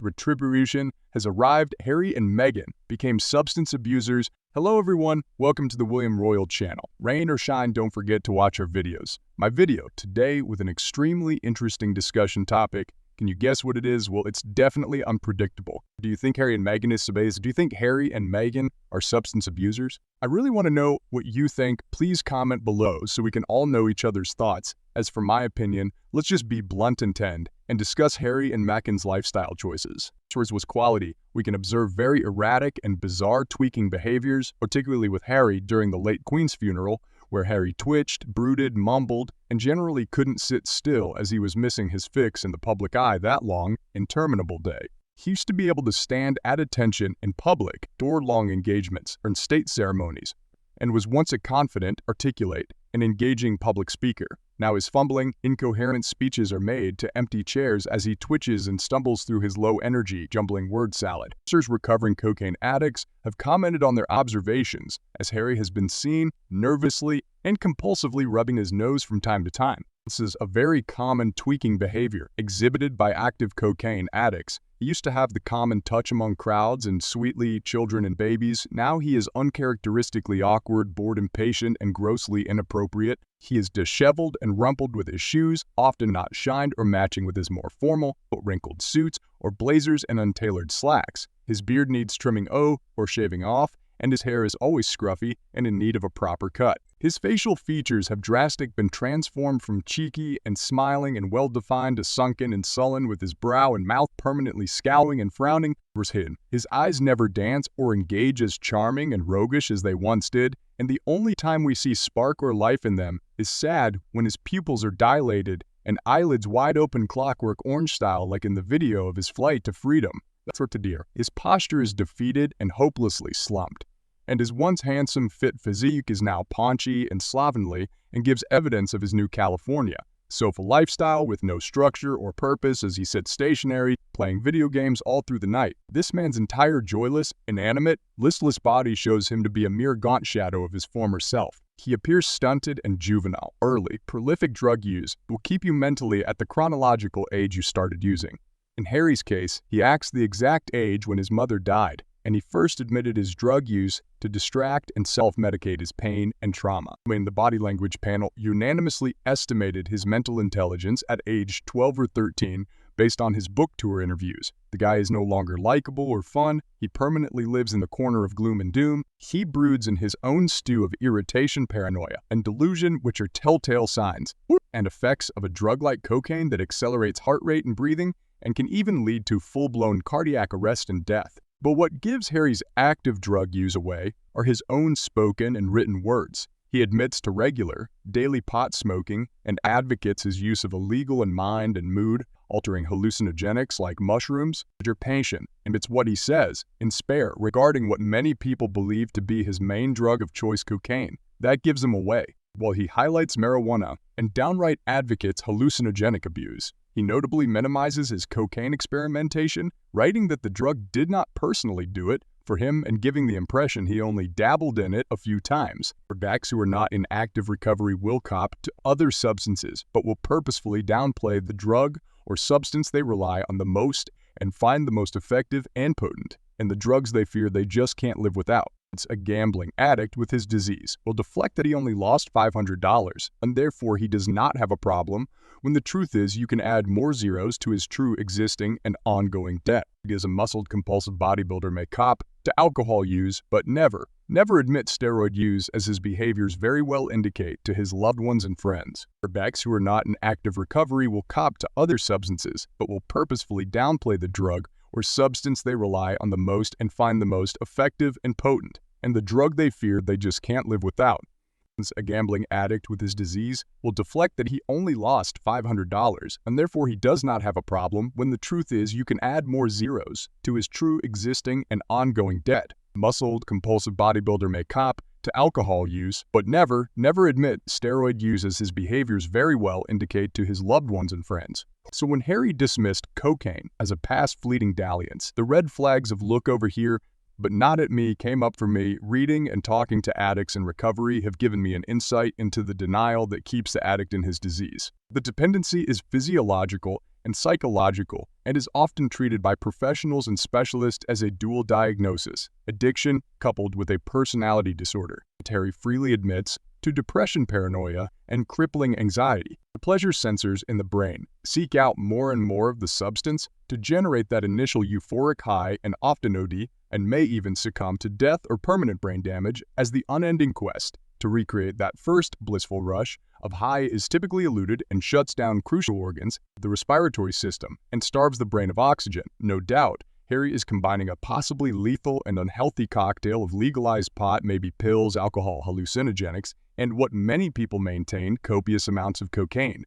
Retribution has arrived. Harry and Meghan became substance abusers. Hello everyone, welcome to the William Royal channel. Rain or shine, don't forget to watch our videos. My video today with an extremely interesting discussion topic. Can you guess what it is? Well, it's definitely unpredictable. Do you think Harry and Meghan is subased? Do you think Harry and Meghan are substance abusers? I really want to know what you think. Please comment below so we can all know each other's thoughts. As for my opinion, let's just be blunt and discuss Harry and Meghan's lifestyle choices. Yours was quality. We can observe very erratic and bizarre tweaking behaviors, particularly with Harry during the late Queen's funeral, where Harry twitched, brooded, mumbled, and generally couldn't sit still as he was missing his fix in the public eye that long, interminable day. He used to be able to stand at attention in public, door-long engagements, or in state ceremonies, and was once a confident, articulate, and engaging public speaker. Now his fumbling, incoherent speeches are made to empty chairs as he twitches and stumbles through his low-energy, jumbling word salad. Recovering cocaine addicts have commented on their observations as Harry has been seen nervously and compulsively rubbing his nose from time to time. This is a very common tweaking behavior exhibited by active cocaine addicts. He used to have the common touch among crowds and sweetly children and babies. Now he is uncharacteristically awkward, bored, impatient, and grossly inappropriate. He is disheveled and rumpled with his shoes, often not shined or matching with his more formal, but wrinkled suits or blazers and untailored slacks. His beard needs trimming or shaving off, and his hair is always scruffy and in need of a proper cut. His facial features have drastically been transformed from cheeky and smiling and well-defined to sunken and sullen, with his brow and mouth permanently scowling and frowning. His eyes never dance or engage as charming and roguish as they once did, and the only time we see spark or life in them is sad when his pupils are dilated and eyelids wide open clockwork orange style, like in the video of his flight to freedom. His posture is defeated and hopelessly slumped, and his once handsome, fit physique is now paunchy and slovenly and gives evidence of his new California sofa lifestyle with no structure or purpose as he sits stationary, playing video games all through the night. This man's entire joyless, inanimate, listless body shows him to be a mere gaunt shadow of his former self. He appears stunted and juvenile. Early, prolific drug use will keep you mentally at the chronological age you started using. In Harry's case, he acts the exact age when his mother died, and he first admitted his drug use to distract and self-medicate his pain and trauma. When the body language panel unanimously estimated his mental intelligence at age 12 or 13 based on his book tour interviews. The guy is no longer likable or fun. He permanently lives in the corner of gloom and doom. He broods in his own stew of irritation, paranoia, and delusion, which are telltale signs and effects of a drug like cocaine that accelerates heart rate and breathing and can even lead to full-blown cardiac arrest and death. But what gives Harry's active drug use away are his own spoken and written words. He admits to regular, daily pot smoking and advocates his use of illegal and mind and mood-altering hallucinogenics like mushrooms, which are patient, and it's what he says in Spare regarding what many people believe to be his main drug of choice, cocaine. That gives him away, while he highlights marijuana and downright advocates hallucinogenic abuse. He notably minimizes his cocaine experimentation, writing that the drug did not personally do it for him and giving the impression he only dabbled in it a few times. Addicts who are not in active recovery will cop to other substances, but will purposefully downplay the drug or substance they rely on the most and find the most effective and potent, and the drugs they fear they just can't live without. A gambling addict with his disease will deflect that he only lost $500 and therefore he does not have a problem, when the truth is you can add more zeros to his true existing and ongoing debt. As a muscled compulsive bodybuilder may cop to alcohol use but never admit steroid use, as his behaviors very well indicate to his loved ones and friends. Addicts who are not in active recovery will cop to other substances but will purposefully downplay the drug or substance they rely on the most and find the most effective and potent, and the drug they fear they just can't live without. A gambling addict with his disease will deflect that he only lost $500 and therefore he does not have a problem, when the truth is you can add more zeros to his true existing and ongoing debt. Muscled compulsive bodybuilder may cop to alcohol use but never admit steroid use, as his behaviors very well indicate to his loved ones and friends. So when Harry dismissed cocaine as a past fleeting dalliance, the red flags of "look over here but not at me" came up for me. Reading and talking to addicts in recovery have given me an insight into the denial that keeps the addict in his disease. The dependency is physiological and psychological, and is often treated by professionals and specialists as a dual diagnosis, addiction coupled with a personality disorder. Harry freely admits to depression, paranoia, and crippling anxiety. The pleasure sensors in the brain seek out more and more of the substance to generate that initial euphoric high and often OD, and may even succumb to death or permanent brain damage as the unending quest to recreate that first blissful rush of high is typically eluded and shuts down crucial organs, the respiratory system, and starves the brain of oxygen. No doubt, Harry is combining a possibly lethal and unhealthy cocktail of legalized pot, maybe pills, alcohol, hallucinogenics, and what many people maintain, copious amounts of cocaine.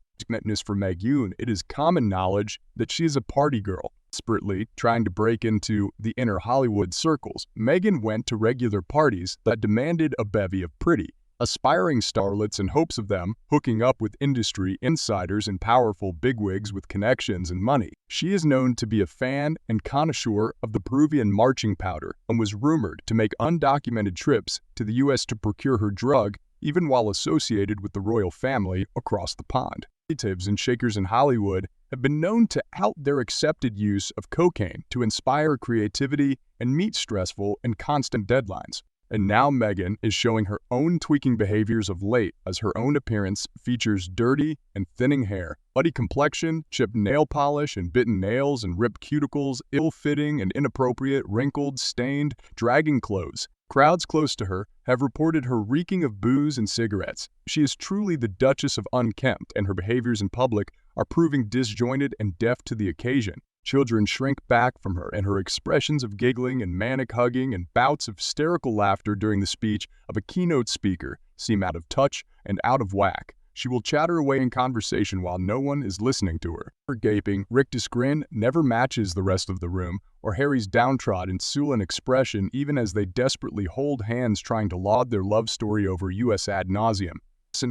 As for Meghan, it is common knowledge that she is a party girl. Desperately trying to break into the inner Hollywood circles, Meghan went to regular parties that demanded a bevy of pretty, aspiring starlets in hopes of them hooking up with industry insiders and powerful bigwigs with connections and money. She is known to be a fan and connoisseur of the Peruvian marching powder and was rumored to make undocumented trips to the U.S. to procure her drug, even while associated with the royal family across the pond. Creatives and shakers in Hollywood have been known to tout their accepted use of cocaine to inspire creativity and meet stressful and constant deadlines. And now Meghan is showing her own tweaking behaviors of late as her own appearance features dirty and thinning hair, muddy complexion, chipped nail polish and bitten nails and ripped cuticles, ill-fitting and inappropriate, wrinkled, stained, dragging clothes. Crowds close to her have reported her reeking of booze and cigarettes. She is truly the Duchess of Unkempt, and her behaviors in public are proving disjointed and deaf to the occasion. Children shrink back from her, and her expressions of giggling and manic hugging and bouts of hysterical laughter during the speech of a keynote speaker seem out of touch and out of whack. She will chatter away in conversation while no one is listening to her. Her gaping, rictus grin never matches the rest of the room, or Harry's downtrodden, sullen expression even as they desperately hold hands trying to laud their love story over US ad nauseum.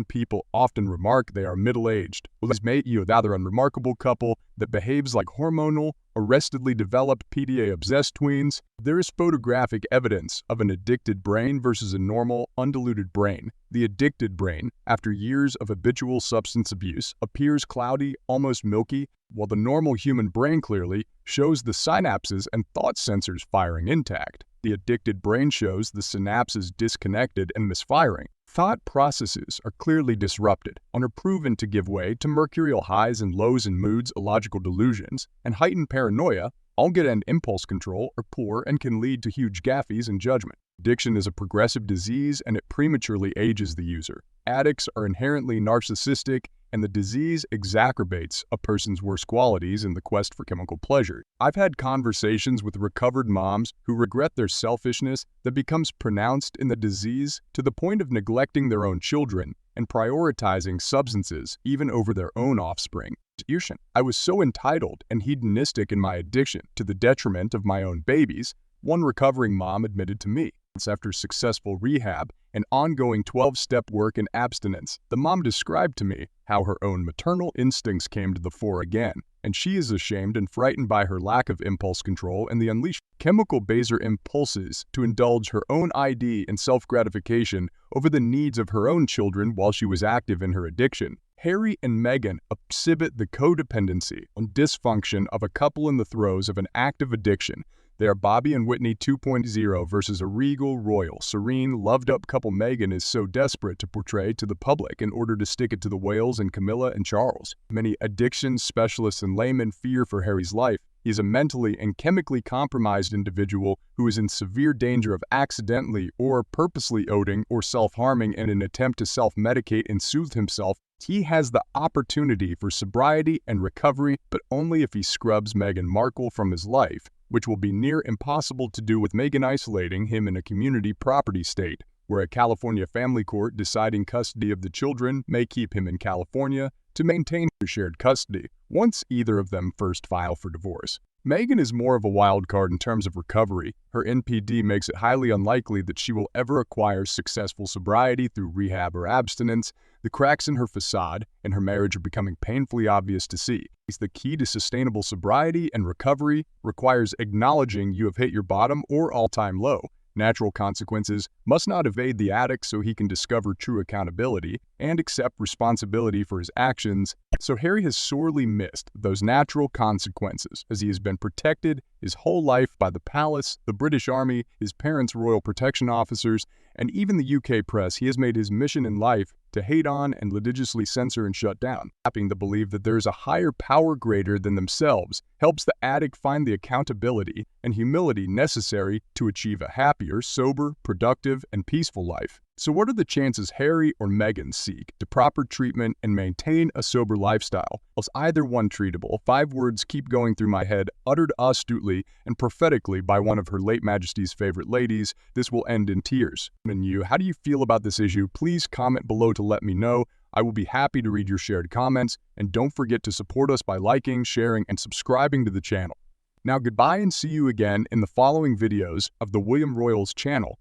People often remark they are middle-aged. This may be a rather unremarkable couple that behaves like hormonal, arrestedly developed PDA-obsessed tweens. There is photographic evidence of an addicted brain versus a normal, undiluted brain. The addicted brain, after years of habitual substance abuse, appears cloudy, almost milky, while the normal human brain clearly shows the synapses and thought sensors firing intact. The addicted brain shows the synapses disconnected and misfiring. Thought processes are clearly disrupted and are proven to give way to mercurial highs and lows in moods, illogical delusions, and heightened paranoia, all get and impulse control are poor and can lead to huge gaffes in judgment. Addiction is a progressive disease and it prematurely ages the user. Addicts are inherently narcissistic, and the disease exacerbates a person's worst qualities in the quest for chemical pleasure. I've had conversations with recovered moms who regret their selfishness that becomes pronounced in the disease to the point of neglecting their own children and prioritizing substances even over their own offspring. I was so entitled and hedonistic in my addiction to the detriment of my own babies, one recovering mom admitted to me. After successful rehab and ongoing 12-step work in abstinence, the mom described to me how her own maternal instincts came to the fore again, and she is ashamed and frightened by her lack of impulse control and the unleashed chemical baser impulses to indulge her own ID and self-gratification over the needs of her own children while she was active in her addiction. Harry and Meghan exhibit the codependency and dysfunction of a couple in the throes of an active addiction. They are Bobby and Whitney 2.0 versus a regal, royal, serene, loved-up couple Meghan is so desperate to portray to the public in order to stick it to the Wales and Camilla and Charles. Many addiction specialists and laymen fear for Harry's life. He is a mentally and chemically compromised individual who is in severe danger of accidentally or purposely ODing or self-harming in an attempt to self-medicate and soothe himself. He has the opportunity for sobriety and recovery, but only if he scrubs Meghan Markle from his life, which will be near impossible to do with Meghan isolating him in a community property state, where a California family court deciding custody of the children may keep him in California to maintain shared custody once either of them first file for divorce. Meghan is more of a wild card in terms of recovery. Her NPD makes it highly unlikely that she will ever acquire successful sobriety through rehab or abstinence. The cracks in her facade and her marriage are becoming painfully obvious to see. The key to sustainable sobriety and recovery requires acknowledging you have hit your bottom or all-time low. Natural consequences must not evade the addict so he can discover true accountability and accept responsibility for his actions. So Harry has sorely missed those natural consequences as he has been protected his whole life by the palace, the British Army, his parents' royal protection officers, and even the UK press. He has made his mission in life to hate on and litigiously censor and shut down. Tapping the belief that there is a higher power greater than themselves helps the addict find the accountability and humility necessary to achieve a happier, sober, productive, and peaceful life. So what are the chances Harry or Meghan seek to proper treatment and maintain a sober lifestyle? Was either one treatable? 5 words keep going through my head, uttered astutely and prophetically by one of Her late Majesty's favorite ladies. This will end in tears. And you, how do you feel about this issue? Please comment below to let me know. I will be happy to read your shared comments, and don't forget to support us by liking, sharing, and subscribing to the channel. Now goodbye and see you again in the following videos of the William Royals channel.